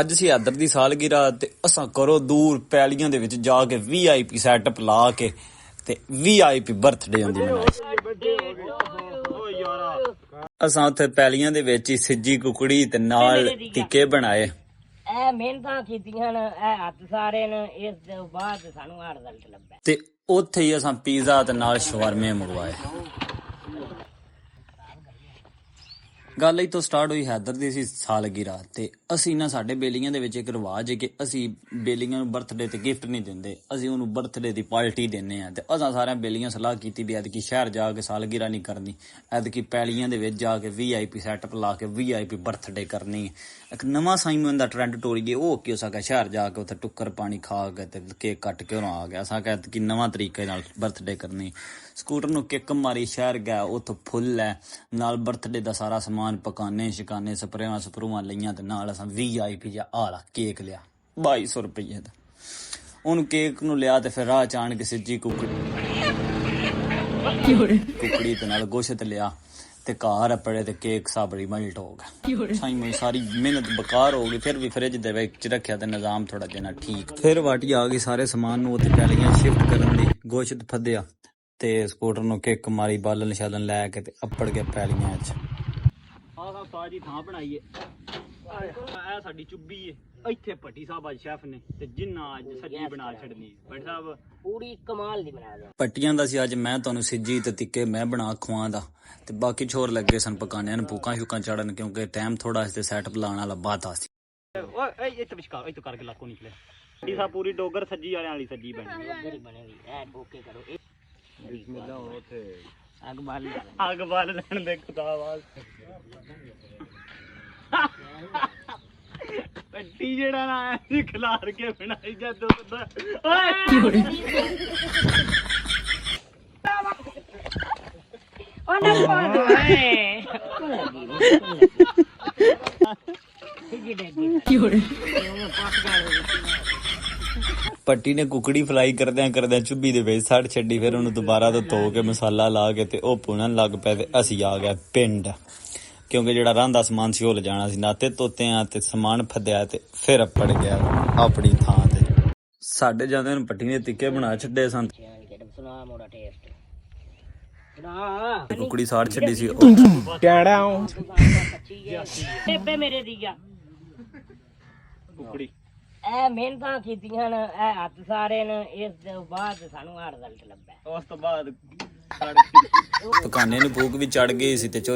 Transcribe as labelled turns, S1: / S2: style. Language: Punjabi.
S1: ਅੱਜ ਸੀ ਆਦਰ ਦੀ ਸਾਲਗਿਰਾ ਤੇ ਅਸਾਂ ਕਰੋ ਦੂਰ ਪੈਲੀਆਂ ਦੇ ਵਿੱਚ ਜਾ ਕੇ VIP ਸੈਟਅਪ ਲਾ ਕੇ ਤੇ VIP ਬਰਥਡੇ ਹੁੰਦੀ ਮਨਾਈ। ਅਸਾਂ ਉੱਥੇ ਪੈਲੀਆਂ ਦੇ ਵਿੱਚ ਹੀ ਸਿੱਜੀ ਕੁਕੜੀ ਤੇ ਨਾਲ ਟਿੱਕੇ ਬਣਾਏ।
S2: ਇਹ ਮਿਹਨਤਾਂ ਕੀਤੀਆਂ ਨੇ, ਇਹ ਹੱਥ ਸਾਰੇ ਨੇ, ਇਸ ਦੇ ਬਾਅਦ ਸਾਨੂੰ ਆ ਰਿਜ਼ਲਟ ਲੱਭਾ
S1: ਤੇ ਉੱਥੇ ਹੀ ਅਸਾਂ ਪੀਜ਼ਾ ਤੇ ਨਾਲ ਸ਼ਵਰਮੇ ਮੰਗਵਾਏ। ਗੱਲ ਇਹ ਤੋਂ ਸਟਾਰਟ ਹੋਈ ਹੈਦਰ ਦੀ ਸੀ ਸਾਲਗਿਰਾ ਤੇ ਅਸੀਂ ਨਾ ਸਾਡੇ ਬੇਲੀਆਂ ਦੇ ਵਿੱਚ ਇੱਕ ਰਿਵਾਜ ਹੈ ਕਿ ਅਸੀਂ ਬੇਲੀਆਂ ਨੂੰ ਬਰਥਡੇ ਤੇ ਗਿਫਟ ਨਹੀਂ ਦਿੰਦੇ, ਅਸੀਂ ਉਹਨੂੰ ਬਰਥਡੇ ਦੀ ਪਾਰਟੀ ਦਿੰਦੇ ਆ। ਤੇ ਅਸਾਂ ਸਾਰਿਆਂ ਬੇਲੀਆਂ ਸਲਾਹ ਕੀਤੀ ਵੀ ਐਤਕੀ ਸ਼ਹਿਰ ਜਾ ਕੇ ਸਾਲਗਿਰਾ ਨਹੀਂ ਕਰਨੀ, ਐਤਕੀ ਪੈਲੀਆਂ ਦੇ ਵਿੱਚ ਜਾ ਕੇ VIP ਸੈਟਅਪ ਲਾ ਕੇ VIP ਬਰਥਡੇ ਕਰਨੀ। ਇੱਕ ਨਵਾਂ ਸਾਈਮਨ ਦਾ ਟ੍ਰੈਂਡ ਟੋਰੀਏ ਉਹ ਕਿ ਸਕਿਆ ਸ਼ਹਿਰ ਜਾ ਕੇ ਉੱਥੇ ਟੁੱਕਰ ਪਾਣੀ ਖਾ ਕੇ ਤੇ ਕੇਕ ਕੱਟ ਕੇ ਉਹਨਾਂ ਆ ਗਿਆ। ਅਸਾਂ ਕਹਿੰਦੇ ਕਿ ਨਵਾਂ ਤਰੀਕੇ ਨਾਲ ਬਰਥਡੇ ਕਰਨੀ। ਸਕੂਟਰ ਨੂੰ ਕਿੱਕ ਮਾਰੀ, ਸ਼ਹਿਰ ਗਿਆ, ਉੱਥੋਂ ਫੁੱਲ ਹੈ ਨਾਲ ਬਰਥਡੇ ਦਾ ਸਾਰਾ ਸਮਾਨ, ਪਕਾਨੇ ਸ਼ਿਕਾਨੇ ਸਪਰੇਆਂ ਸਪਰੂਆਂ ਲਈਆਂ ਤੇ ਨਾਲ ਅਸਾਂ VIP ਜਿਹਾ ਆਲਾ ਕੇਕ ਲਿਆ 2200 ਰੁਪਏ ਦਾ। ਉਹਨੂੰ ਕੇਕ ਨੂੰ ਲਿਆ ਤੇ ਫਿਰ ਰਾਹ ਚ ਆਣ ਕੇ ਸਿੱਜੀ ਕੁਕੜੀ ਤੇ ਨਾਲ ਗੋਸ਼ਤ ਲਿਆ ਤੇ ਘਰ ਆਪੜੇ ਤੇ ਕੇਕ ਸਾਬੜੀ ਮਲਟ ਹੋ ਗਿਆ। ਸਾਈ ਸਾਰੀ ਮਿਹਨਤ ਬੇਕਾਰ ਹੋ ਗਈ। ਫਿਰ ਵੀ ਫਰਿੱਜ ਦੇ ਵਿੱਚ ਰੱਖਿਆ ਤੇ ਨਿਜ਼ਾਮ ਥੋੜਾ ਜਿਹਾ ਠੀਕ। ਫਿਰ ਵਾਟੀ ਆ ਗਈ ਸਾਰੇ ਸਮਾਨ ਨੂੰ ਉੱਥੇ ਪੈਲੀਆਂ ਸ਼ਿਫਟ ਕਰਨ ਦੀ। ਗੋਸ਼ਤ ਫੱਦਿਆ ਤੇ ਸਕੂਟਰ ਨੂੰ ਕਿੱਕ ਮਾਰੀ, ਬਾਲਣ ਛਾਲਣ ਲੈ ਕੇ ਤੇ ਅੱਪੜ ਗਿਆ ਪੈਲੀਆਂ 'ਚ। ਆਹ ਤਾਜੀ ਥਾਂ ਬਣਾਈ ਏ, ਇਹ ਸਾਡੀ ਚੁੱਭੀ ਏ। ਇੱਥੇ ਭੱਟੀ ਸਾਹਿਬ ਅੱਜ ਸ਼ੈਫ ਨੇ ਤੇ ਜਿੰਨਾ ਅੱਜ ਸੱਜੀ ਬਣਾ ਛੱਡਣੀ। ਭੱਟੀ ਸਾਹਿਬ
S2: ਪੂਰੀ ਕਮਾਲ ਦੀ ਬਣਾ ਦੇ।
S1: ਪੱਟੀਆਂ ਦਾ ਸੀ ਅੱਜ ਮੈਂ ਤੁਹਾਨੂੰ ਸਿੱਜੀ ਤੇ ਟਿੱਕੇ ਮੈਂ ਬਣਾ ਖਵਾਂ ਦਾ ਤੇ ਬਾਕੀ ਛੋਰ ਲੱਗੇ ਸਨ ਪਕਾਨਿਆਂ ਨੂੰ ਭੂਕਾਂ ਸ਼ੂਕਾਂ ਚੜਨ, ਕਿਉਂਕਿ ਟਾਈਮ ਥੋੜਾ ਸੀ ਤੇ ਸੈਟਅਪ ਲਾਉਣ ਵਾਲਾ ਬਾਤ ਆ ਸੀ। ਓਏ ਇੱਥੇ ਵਿਚਕਾਰ ਇੱਥੇ ਕਰਕੇ ਲਾਕੋ ਨਿਕਲੇ। ਭੱਟੀ ਸਾਹਿਬ ਪੂਰੀ ਡੋਗਰ ਸੱਜੀ ਵਾਲਿਆਂ ਵਾਲੀ ਸੱਜੀ ਬਣੀ
S2: ਬਣੇਗੀ। ਐ ਓਕੇ ਕਰੋ।
S1: ਬਿਸਮਿਲ੍ਲਾ। ਉੱਥੇ
S2: ਅੱਗ ਬਾਲ
S1: ਲੈਣ ਦੇ ਖੁਦਾ ਵਾਸਤੇ। ਪੱਟੀ ਜਿਹੜਾ ਨਾ ਐਸੀ ਖਿਲਾਰ ਕੇ ਬਣਾਈ ਜਦੋਂ ਓਏ ਪੱਟੀ ਨੇ ਕੁਕੜੀ ਫਰਾਈ ਕਰਦਿਆਂ ਚੁੱਭੀ ਦੇ ਵਿੱਚ ਸੜ ਛੱਡੀ। ਫਿਰ ਉਹਨੂੰ ਦੁਬਾਰਾ ਤੋਂ ਧੋ ਕੇ ਮਸਾਲਾ ਲਾ ਕੇ ਤੇ ਉਹ ਭੁਣਨ ਲੱਗ ਪਿਆ ਤੇ ਅਸੀਂ ਆ ਗਏ ਪਿੰਡ, ਕਿਉਂਕਿ ਜਿਹੜਾ ਰਾਂਦਾ ਸਮਾਨ ਸੀ ਉਹ ਲਿਜਾਣਾ ਸੀ। ਨਾਤੇ ਤੋਤੇ ਆ ਤੇ ਸਮਾਨ ਫੱਦਿਆ ਤੇ ਫਿਰ ਅੱਪੜ ਗਿਆ ਆਪਣੀ ਥਾਂ ਤੇ। ਸਾਡੇ ਜਾਂਦੇ ਨੂੰ ਪੱਟੀ ਨੇ ਟਿੱਕੇ ਬਣਾ ਛੱਡੇ ਸਨ। ਕੁਕੜੀ ਸਾੜ ਛੱਡੀ ਸੀ।
S2: ਮੇਰੇ ਦੀ
S1: ਕੁਕੜੀ
S2: ਇਹ ਮਿਹਨਤਾਂ ਕੀਤੀਆਂ ਨੇ, ਇਹ ਹੱਥ ਸਾਰੇ ਨੇ, ਇਸ ਦੇ ਬਾਅਦ ਸਾਨੂੰ ਆ ਰਿਜ਼ਲਟ ਲੱਭਾ।
S1: ਉਸ ਤੋਂ ਬਾਅਦ ਪਕਾਨੇ ਨੂੰ ਭੂਖ ਵੀ ਚੜ ਗਈ ਸੀ ਤੇ